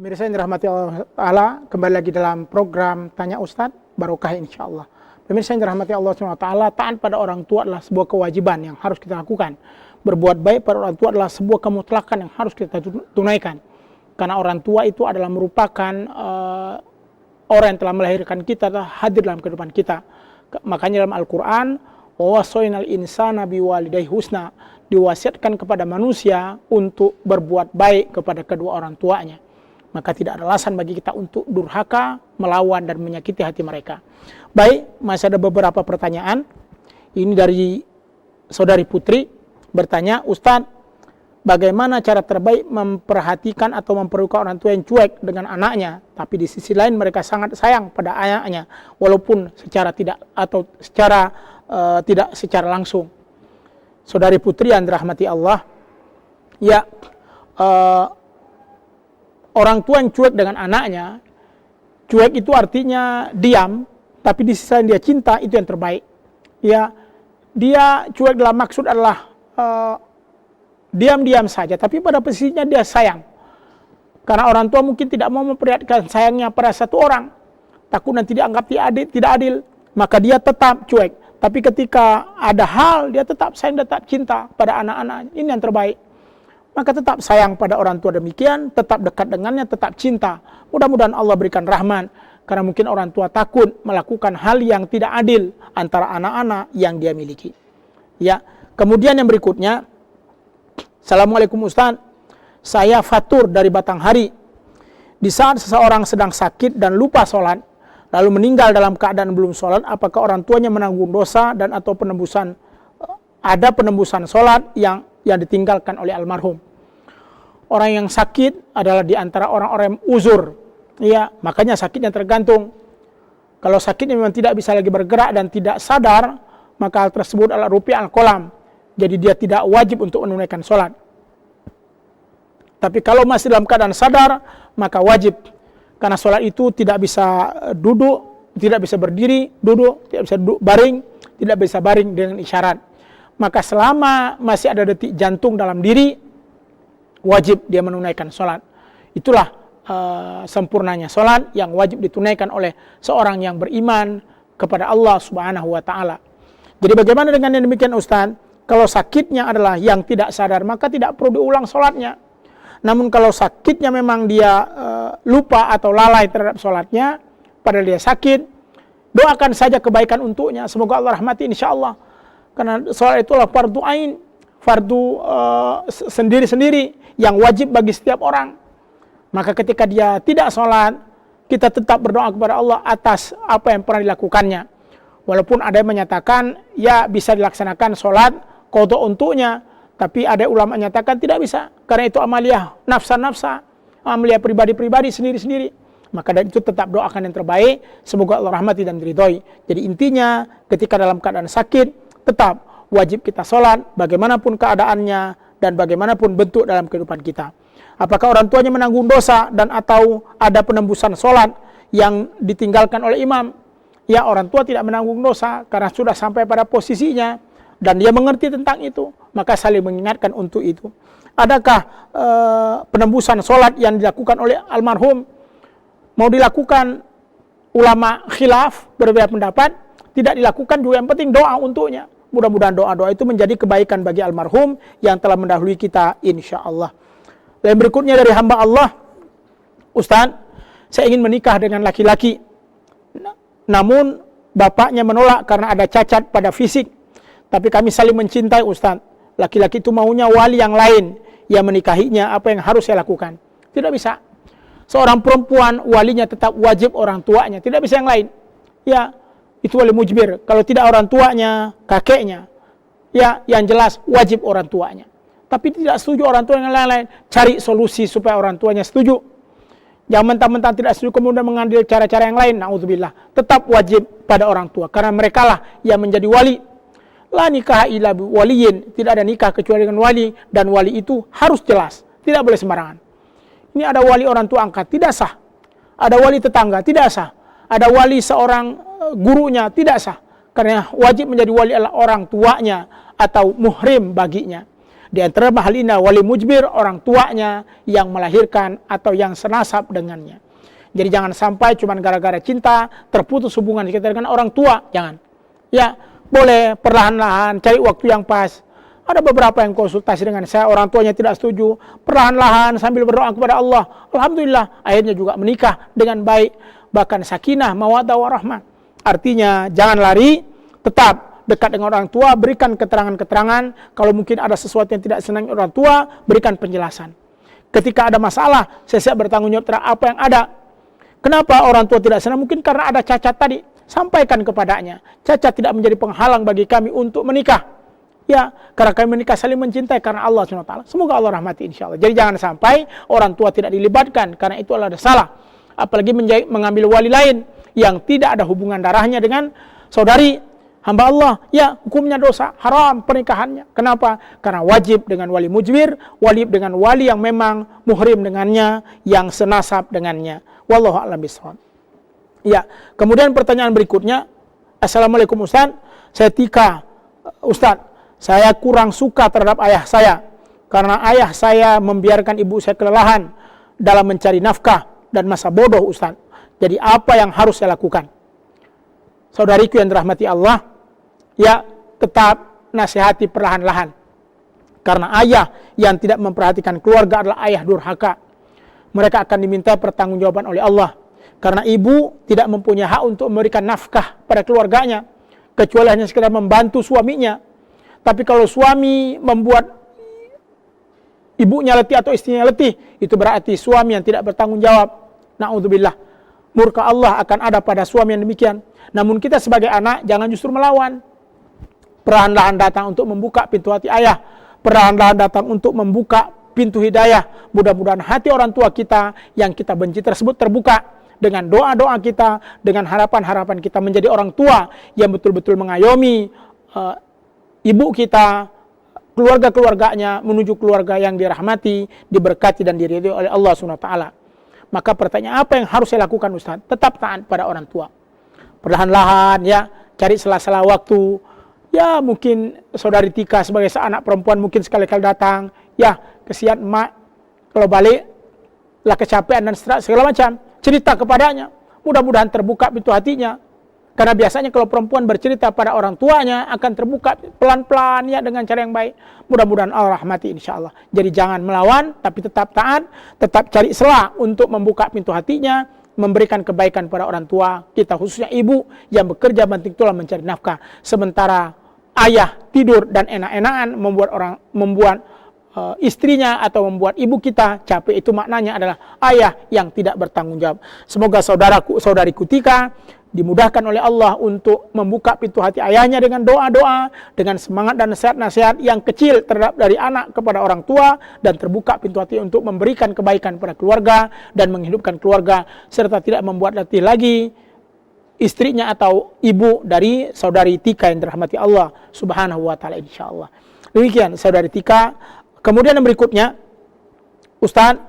Pemirsa yang dirahmati Allah Ta'ala, kembali lagi dalam program Tanya Ustadz, barokah insyaAllah. Pemirsa yang dirahmati Allah SWT, taat pada orang tua adalah sebuah kewajiban yang harus kita lakukan. Berbuat baik pada orang tua adalah sebuah kemutlakan yang harus kita tunaikan. Karena orang tua itu adalah merupakan orang yang telah melahirkan kita, hadir dalam kehidupan kita. Makanya dalam Al-Quran, wawasoinal insana biwalidayhi husna, diwasiatkan kepada manusia untuk berbuat baik kepada kedua orang tuanya. Maka tidak ada alasan bagi kita untuk durhaka, melawan dan menyakiti hati mereka. Baik, masih ada beberapa pertanyaan. Ini dari saudari Putri bertanya, Ustadz, bagaimana cara terbaik memperhatikan atau memperlakukan orang tua yang cuek dengan anaknya, tapi di sisi lain mereka sangat sayang pada anaknya, walaupun secara tidak atau tidak secara langsung. Saudari Putri yang dirahmati Allah, ya, orang tua yang cuek dengan anaknya, cuek itu artinya diam, tapi di sisi lain dia cinta, itu yang terbaik. Ya, dia cuek dalam maksud adalah diam-diam saja, tapi pada posisinya dia sayang. Karena orang tua mungkin tidak mau memperlihatkan sayangnya pada satu orang, takut nanti dianggap tidak adil, maka dia tetap cuek. Tapi ketika ada hal, dia tetap sayang, tetap cinta pada anak-anaknya. Ini yang terbaik. Maka tetap sayang pada orang tua demikian, tetap dekat dengannya, tetap cinta. Mudah-mudahan Allah berikan rahmat, karena mungkin orang tua takut melakukan hal yang tidak adil antara anak-anak yang dia miliki. Ya, kemudian yang berikutnya, Assalamualaikum Ustaz, saya Fatur dari Batanghari. Di saat seseorang sedang sakit dan lupa sholat, lalu meninggal dalam keadaan belum sholat, apakah orang tuanya menanggung dosa dan atau ada penembusan sholat yang ditinggalkan oleh almarhum? Orang yang sakit adalah di antara orang-orang yang uzur, ya, makanya sakitnya tergantung. Kalau sakitnya memang tidak bisa lagi bergerak dan tidak sadar, maka hal tersebut adalah rupiah al-qalam. Jadi dia tidak wajib untuk menunaikan sholat. Tapi kalau masih dalam keadaan sadar, maka wajib. Karena sholat itu tidak bisa duduk, tidak bisa berdiri, duduk, tidak bisa duduk baring, tidak bisa baring dengan isyarat. Maka selama masih ada detik jantung dalam diri, wajib dia menunaikan sholat. Itulah sempurnanya sholat yang wajib ditunaikan oleh seorang yang beriman kepada Allah Subhanahu wa Ta'ala. Jadi bagaimana dengan yang demikian Ustaz? Kalau sakitnya adalah yang tidak sadar, maka tidak perlu diulang sholatnya. Namun kalau sakitnya memang dia lupa atau lalai terhadap sholatnya, padahal dia sakit, doakan saja kebaikan untuknya. Semoga Allah rahmati insya Allah. Karena sholat itulah fardu ain, fardu sendiri-sendiri yang wajib bagi setiap orang. Maka ketika dia tidak sholat, kita tetap berdoa kepada Allah atas apa yang pernah dilakukannya. Walaupun ada yang menyatakan, ya bisa dilaksanakan sholat qadha untuknya, tapi ada ulama menyatakan tidak bisa, karena itu amaliyah nafsa-nafsa, amaliyah pribadi-pribadi sendiri-sendiri. Maka dari itu tetap doakan yang terbaik, semoga Allah rahmati dan ridhoi. Jadi intinya ketika dalam keadaan sakit, tetap wajib kita sholat, bagaimanapun keadaannya dan bagaimanapun bentuk dalam kehidupan kita. Apakah orang tuanya menanggung dosa dan atau ada penembusan sholat yang ditinggalkan oleh imam? Ya, orang tua tidak menanggung dosa karena sudah sampai pada posisinya dan dia mengerti tentang itu, maka saling mengingatkan untuk itu. Adakah penembusan sholat yang dilakukan oleh almarhum mau dilakukan? Ulama khilaf, berbeda pendapat, tidak dilakukan juga, yang penting doa untuknya. Mudah-mudahan doa-doa itu menjadi kebaikan bagi almarhum yang telah mendahului kita insya Allah. Dan berikutnya dari hamba Allah, Ustaz, saya ingin menikah dengan laki-laki, namun bapaknya menolak karena ada cacat pada fisik. Tapi kami saling mencintai Ustaz. Laki-laki itu maunya wali yang lain yang menikahinya, apa yang harus saya lakukan? Tidak bisa. Seorang perempuan walinya tetap wajib orang tuanya, tidak bisa yang lain. Ya, itu wali mujbir. Kalau tidak orang tuanya, kakeknya. Ya, yang jelas wajib orang tuanya. Tapi tidak setuju orang tua yang lain-lain, cari solusi supaya orang tuanya setuju. Jangan mentang-mentang tidak setuju kemudian mengambil cara-cara yang lain. Na'udzubillah. Tetap wajib pada orang tua, karena merekalah yang menjadi wali. La nikah illa waliyin, tidak ada nikah kecuali dengan wali, dan wali itu harus jelas, tidak boleh sembarangan. Ini ada wali orang tua angkat, tidak sah. Ada wali tetangga, tidak sah. Ada wali seorang gurunya, tidak sah. Karena wajib menjadi wali adalah orang tuanya atau muhrim baginya. Di antara hal ini wali mujbir, orang tuanya yang melahirkan atau yang senasab dengannya. Jadi jangan sampai cuma gara-gara cinta terputus hubungan kita dengan orang tua, jangan. Ya, boleh perlahan-lahan cari waktu yang pas. Ada beberapa yang konsultasi dengan saya, orang tuanya tidak setuju, perlahan-lahan sambil berdoa kepada Allah. Alhamdulillah, akhirnya juga menikah dengan baik, bahkan sakinah, mawaddah, warahmah. Artinya jangan lari, tetap dekat dengan orang tua, berikan keterangan-keterangan. Kalau mungkin ada sesuatu yang tidak senang orang tua, berikan penjelasan. Ketika ada masalah, saya siap bertanggung jawab terhadap apa yang ada. Kenapa orang tua tidak senang? Mungkin karena ada cacat tadi. Sampaikan kepadanya. Cacat tidak menjadi penghalang bagi kami untuk menikah. Ya, karena kami menikah saling mencintai karena Allah SWT. Semoga Allah rahmati insya Allah. Jadi jangan sampai orang tua tidak dilibatkan, karena itu adalah salah. Apalagi mengambil wali lain yang tidak ada hubungan darahnya dengan saudari hamba Allah. Ya, hukumnya dosa, haram pernikahannya. Kenapa? Karena wajib dengan wali mujbir, wajib dengan wali yang memang muhrim dengannya, yang senasab dengannya. Wallahu a'lam bishawab. Ya, kemudian pertanyaan berikutnya. Assalamualaikum Ustaz, saya Tika. Ustaz, saya kurang suka terhadap ayah saya karena ayah saya membiarkan ibu saya kelelahan dalam mencari nafkah dan masa bodoh Ustaz. Jadi apa yang harus saya lakukan? Saudariku yang dirahmati Allah, ya tetap nasihati perlahan-lahan. Karena ayah yang tidak memperhatikan keluarga adalah ayah durhaka. Mereka akan diminta pertanggungjawaban oleh Allah. Karena ibu tidak mempunyai hak untuk memberikan nafkah pada keluarganya, kecuali hanya sekedar membantu suaminya. Tapi kalau suami membuat ibunya letih atau istrinya letih, itu berarti suami yang tidak bertanggung jawab. Na'udzubillah. Murka Allah akan ada pada suami yang demikian. Namun kita sebagai anak jangan justru melawan. Perlahan-lahan datang untuk membuka pintu hati ayah. Perlahan-lahan datang untuk membuka pintu hidayah. Mudah-mudahan hati orang tua kita yang kita benci tersebut terbuka. Dengan doa-doa kita, dengan harapan-harapan kita menjadi orang tua yang betul-betul mengayomi ibu kita, keluarga-keluarganya menuju keluarga yang dirahmati, diberkati dan diridhoi oleh Allah SWT. Maka pertanyaan apa yang harus saya lakukan Ustaz? Tetap taat pada orang tua. Perlahan-lahan ya, cari sela-sela waktu. Ya mungkin saudari Tika sebagai seanak perempuan mungkin sekali-kali datang. Ya kesian emak, kalau balik lah kecapean dan stres segala macam. Cerita kepadanya. Mudah-mudahan terbuka pintu hatinya. Karena biasanya kalau perempuan bercerita pada orang tuanya akan terbuka pelan-pelan ya dengan cara yang baik. Mudah-mudahan Allah rahmati insya Allah. Jadi jangan melawan tapi tetap taat, tetap cari celah untuk membuka pintu hatinya, memberikan kebaikan pada orang tua kita, khususnya ibu yang bekerja banting tulang mencari nafkah. Sementara ayah tidur dan enak-enakan membuat istrinya atau membuat ibu kita capek, itu maknanya adalah ayah yang tidak bertanggung jawab. Semoga saudariku Tika dimudahkan oleh Allah untuk membuka pintu hati ayahnya dengan doa-doa, dengan semangat dan nasihat-nasihat yang kecil terhadap dari anak kepada orang tua, dan terbuka pintu hati untuk memberikan kebaikan pada keluarga dan menghidupkan keluarga, serta tidak membuat letih lagi istrinya atau ibu dari saudari Tika yang dirahmati Allah Subhanahu wa taala insyaallah. Demikian saudari Tika. Kemudian yang berikutnya, Ustaz,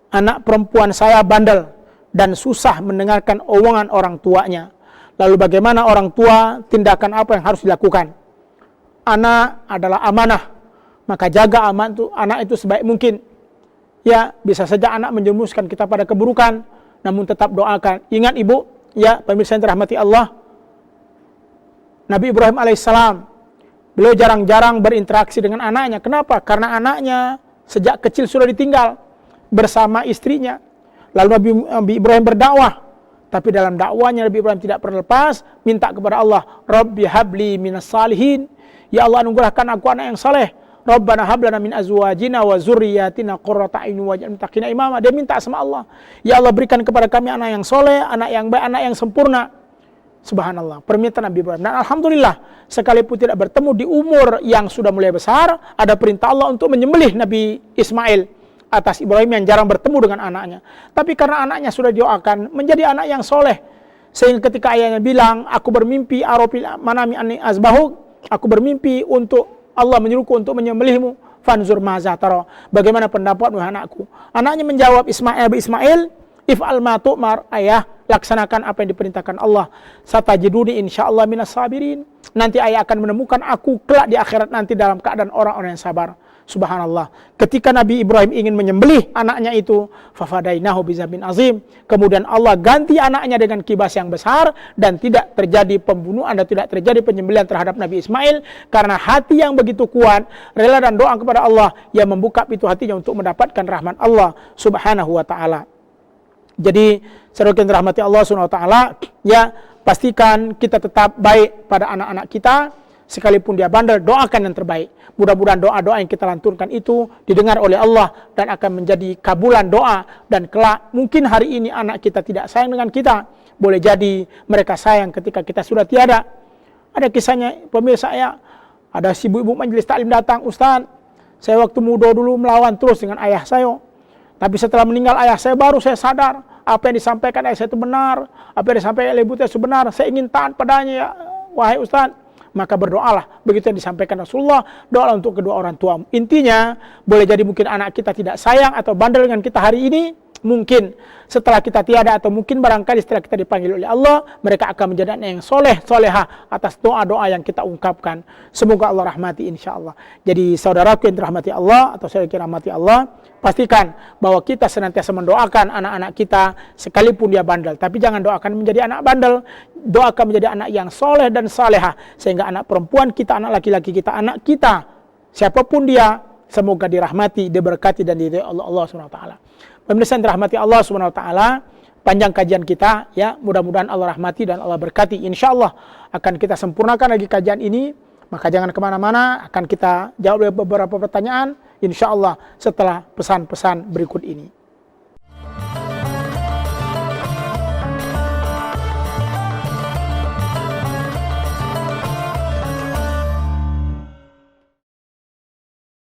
anak perempuan saya bandel dan susah mendengarkan omongan orang tuanya. Lalu bagaimana orang tua, tindakan apa yang harus dilakukan? Anak adalah amanah, maka jaga anak itu sebaik mungkin. Ya, bisa saja anak menjerumuskan kita pada keburukan, namun tetap doakan. Ingat ibu, ya pemirsa yang dirahmati Allah, Nabi Ibrahim alaihissalam, beliau jarang-jarang berinteraksi dengan anaknya. Kenapa? Karena anaknya sejak kecil sudah ditinggal bersama istrinya. Lalu Nabi Ibrahim berdakwah, tapi dalam dakwanya Nabi Ibrahim tidak pernah lepas minta kepada Allah, Rabbi habli minas salihin, ya Allah anugerahkan aku anak yang saleh. Rabbana hablana min azwajina wa zurriyatina qurrata a'yun waj'alna lil muttaqina imama. Dia minta sama Allah, ya Allah berikan kepada kami anak yang soleh, anak yang baik, anak yang sempurna. Subhanallah, permintaan Nabi Ibrahim. Dan alhamdulillah, sekalipun tidak bertemu di umur yang sudah mulai besar, ada perintah Allah untuk menyembelih Nabi Ismail atas Ibrahim yang jarang bertemu dengan anaknya. Tapi karena anaknya sudah doakan menjadi anak yang soleh, sehingga ketika ayahnya bilang, aku bermimpi arafil manami anni azbahuk, aku bermimpi untuk Allah menyuruhku untuk menyembelihmu, fanzur maza tara, bagaimana pendapatmu anakku? Anaknya menjawab Ismail, if'al ma tu'mar, ayah laksanakan apa yang diperintahkan Allah, satajiduni insyaallah minas sabirin, nanti ayah akan menemukan aku kelak di akhirat nanti dalam keadaan orang-orang yang sabar. Subhanallah. Ketika Nabi Ibrahim ingin menyembelih anaknya itu, fafadainahu bizabin azim. Kemudian Allah ganti anaknya dengan kibas yang besar dan tidak terjadi pembunuhan dan tidak terjadi penyembelihan terhadap Nabi Ismail karena hati yang begitu kuat, rela dan doa kepada Allah yang membuka pintu hatinya untuk mendapatkan rahmat Allah Subhanahu wa taala. Jadi, saudara yang dirahmati Allah Subhanahu wa taala, ya, pastikan kita tetap baik pada anak-anak kita. Sekalipun dia bandel, doakan yang terbaik. Mudah-mudahan doa-doa yang kita lanturkan itu didengar oleh Allah dan akan menjadi kabulan doa. Dan kelak, mungkin hari ini anak kita tidak sayang dengan kita. Boleh jadi mereka sayang ketika kita sudah tiada. Ada kisahnya, pemirsa ya, ada si ibu-ibu majelis taklim datang, Ustaz, saya waktu muda dulu melawan terus dengan ayah saya. Tapi setelah meninggal ayah saya baru saya sadar apa yang disampaikan ayah saya itu benar, apa yang disampaikan oleh ibu saya itu benar. Saya ingin taat padanya ya, wahai Ustaz. Maka berdoalah, begitu yang disampaikan Rasulullah, doalah untuk kedua orang tua. Intinya, boleh jadi mungkin anak kita tidak sayang atau bandel dengan kita hari ini, mungkin setelah kita tiada atau mungkin barangkali setelah kita dipanggil oleh Allah, mereka akan menjadi anak yang soleh, soleha atas doa-doa yang kita ungkapkan. Semoga Allah rahmati insya-Allah. Jadi saudaraku yang dirahmati Allah atau saudara yang dirahmati Allah, pastikan bahwa kita senantiasa mendoakan anak-anak kita sekalipun dia bandel. Tapi jangan doakan menjadi anak bandel, doakan menjadi anak yang soleh dan saleha. Sehingga anak perempuan kita, anak laki-laki kita, anak kita, siapapun dia, semoga dirahmati, diberkati dan diridhai Allah Subhanahu wa taala. Pemirsa yang dirahmati Allah Subhanahu wa taala, panjang kajian kita ya, mudah-mudahan Allah rahmati dan Allah berkati. Insyaallah akan kita sempurnakan lagi kajian ini, maka jangan kemana-mana, akan kita jawab beberapa pertanyaan insyaallah setelah pesan-pesan berikut ini.